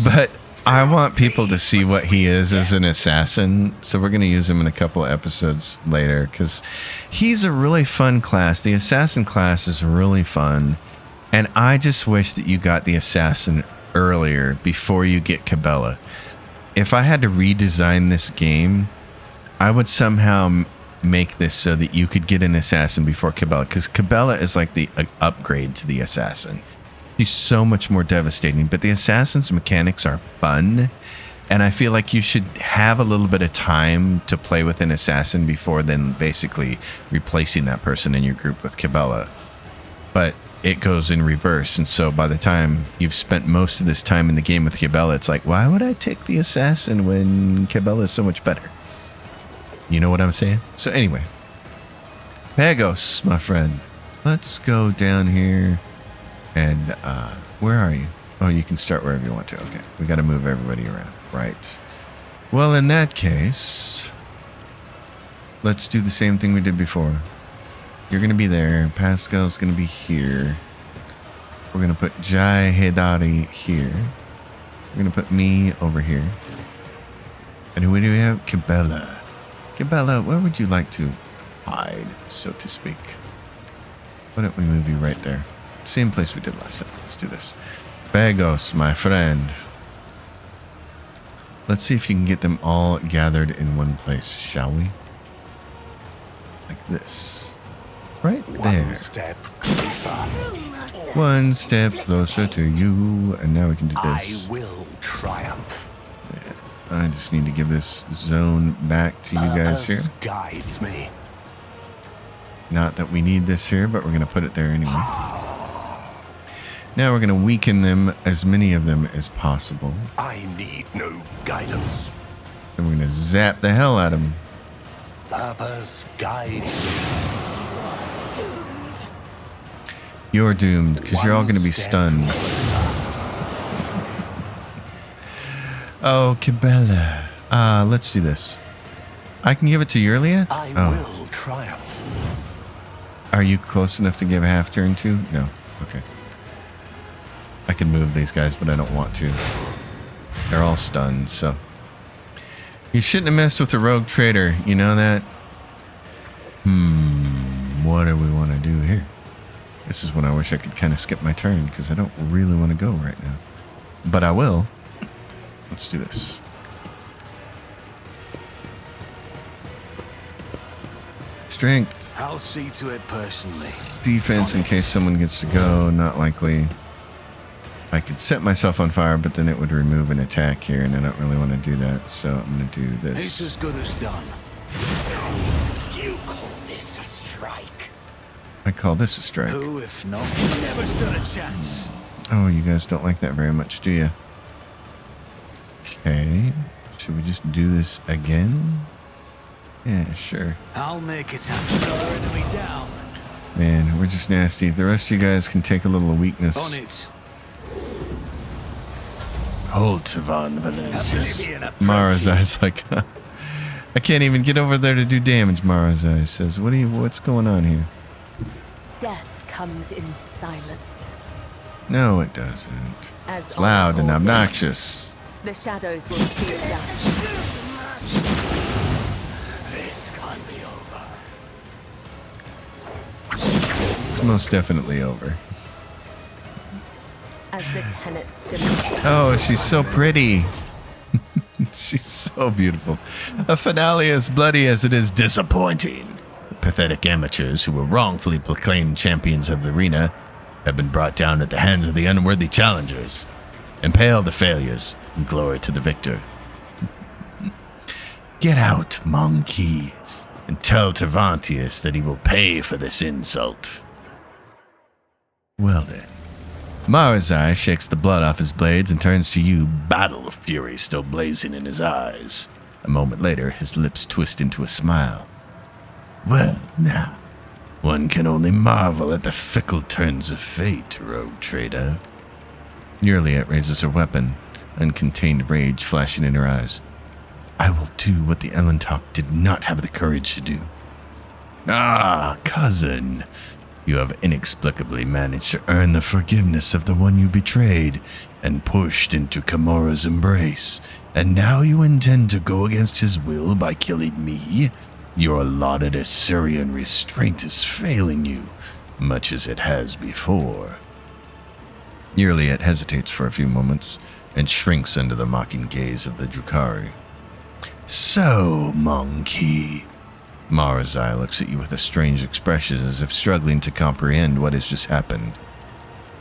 But I want people to see what he is as an assassin, so we're going to use him in a couple of episodes later, because he's a really fun class. The assassin class is really fun, and I just wish that you got the assassin earlier before you get Cabela. If I had to redesign this game, I would somehow make this so that you could get an assassin before Cabela, because Cabela is like the upgrade to the assassin. He's so much more devastating, but the assassin's mechanics are fun, and I feel like you should have a little bit of time to play with an assassin before then basically replacing that person in your group with Cabela. But it goes in reverse, and so by the time you've spent most of this time in the game with Cabela, it's like, why would I take the assassin when Cabela is so much better? You know what I'm saying? So anyway, Pagos, my friend, let's go down here. And where are you? Oh, you can start wherever you want to. Okay, we got to move everybody around. Right. Well, in that case, let's do the same thing we did before. You're going to be there. Pascal's going to be here. We're going to put Jai Hedari here. We're going to put me over here. And who do we have? Cabela. Cabela, where would you like to hide, so to speak? Why don't we move you right there? Same place we did last time. Let's do this. Pagos, my friend. Let's see if you can get them all gathered in one place, shall we? Like this. Right there. One step closer. One step closer to you. And now we can do this. I will triumph. Yeah. I just need to give this zone back to you guys here. Guides me. Not that we need this here, but we're going to put it there anyway. Now we're going to weaken them, as many of them as possible. I need no guidance. And we're going to zap the hell out of them. Purpose guides me. You're doomed, because you're all going to be stunned. Oh, Cabela. Let's do this. I can give it to Yurliat? I Oh. will triumph. Are you close enough to give a half turn to? No. Okay. I can move these guys, but I don't want to. They're all stunned, so. You shouldn't have messed with the rogue trader. You know that? What do we want to do here? This is when I wish I could kind of skip my turn, because I don't really want to go right now. But I will. Let's do this. Strength. I'll see to it personally. Defense in case someone gets to go. Not likely. I could set myself on fire, but then it would remove an attack here, and I don't really want to do that. So I'm going to do It's this. as good as done. You call this a strike? I call this a strike. Who, if not, never stood a chance. Oh, you guys don't like that very much, do you? Okay. Should we just do this again? Yeah, sure. I'll make it happen. Another enemy down. Man, we're just nasty. The rest of you guys can take a little weakness. On it. Hold Sivan Valencius. Oblivion approaches. Marazai's like, I can't even get over there to do damage, Marazai says. What's going on here? Death comes in silence. No, it doesn't. As It's loud and all obnoxious. The shadows will see it down. This can't be over. It's most definitely over. As the tenets demand. Oh, she's so pretty. She's so beautiful. A finale as bloody as it is disappointing. The pathetic amateurs who were wrongfully proclaimed champions of the arena have been brought down at the hands of the unworthy challengers. Impale the failures and glory to the victor. Get out, monkey, and tell Tervantius that he will pay for this insult. Well then. Marazai shakes the blood off his blades and turns to you, battle fury still blazing in his eyes. A moment later, his lips twist into a smile. Well, now, one can only marvel at the fickle turns of fate, rogue trader. Yurliet raises her weapon, uncontained rage flashing in her eyes. I will do what the Elentok did not have the courage to do. Ah, cousin, you have inexplicably managed to earn the forgiveness of the one you betrayed and pushed into Kamora's embrace, and now you intend to go against his will by killing me? Your lauded Assyrian restraint is failing you, much as it has before. Yurliet hesitates for a few moments and shrinks under the mocking gaze of the Drukhari. So, monkey. Marazai looks at you with a strange expression as if struggling to comprehend what has just happened.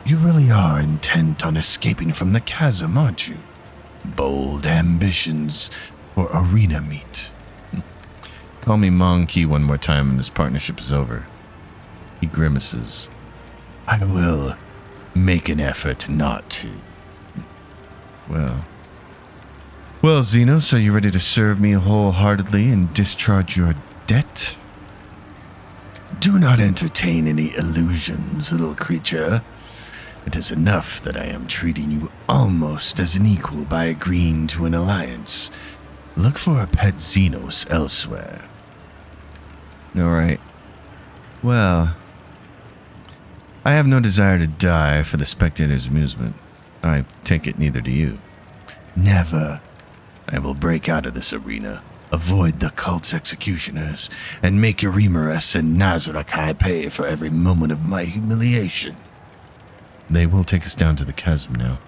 You really are intent on escaping from the chasm, aren't you? Bold ambitions for arena meat. Call me Monkey one more time and this partnership is over. He grimaces. I will make an effort not to. Well, Xenos, are you ready to serve me wholeheartedly and discharge your debt? Do not entertain any illusions, little creature. It is enough that I am treating you almost as an equal by agreeing to an alliance. Look for a pet Xenos elsewhere. Alright. Well, I have no desire to die for the spectator's amusement. I take it neither do you. Never. I will break out of this arena, avoid the cult's executioners, and make Eurymerus and Nazarakai pay for every moment of my humiliation. They will take us down to the chasm now.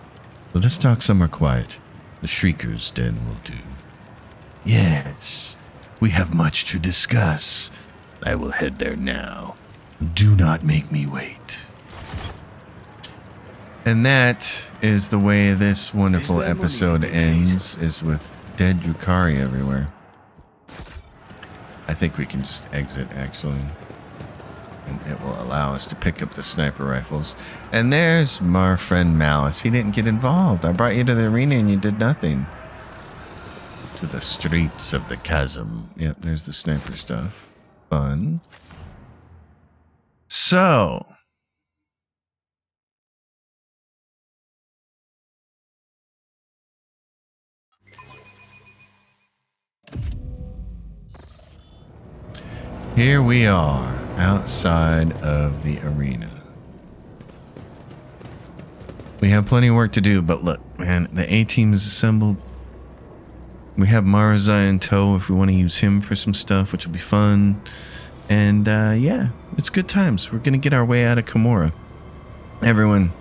Let us talk somewhere quiet. The Shrieker's den will do. Yes, we have much to discuss. I will head there now. Do not make me wait. And that is the way this wonderful episode ends, is with dead Drukhari everywhere. I think we can just exit, actually. And it will allow us to pick up the sniper rifles. And there's my friend Malice. He didn't get involved. I brought you to the arena and you did nothing. To the streets of the chasm. Yep, there's the sniper stuff. Fun. So... here we are, outside of the arena. We have plenty of work to do, but look, man, the A-team is assembled. We have Marazai in tow if we want to use him for some stuff, which will be fun. And, yeah, it's good times. We're going to get our way out of Kamora. Everyone,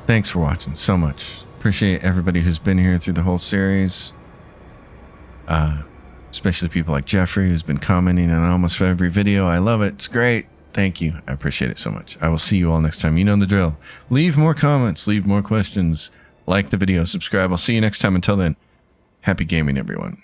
thanks for watching so much. Appreciate everybody who's been here through the whole series. Especially people like Jeffrey, who's been commenting on almost every video. I love it. It's great. Thank you. I appreciate it so much. I will see you all next time. You know the drill. Leave more comments. Leave more questions. Like the video. Subscribe. I'll see you next time. Until then, happy gaming, everyone.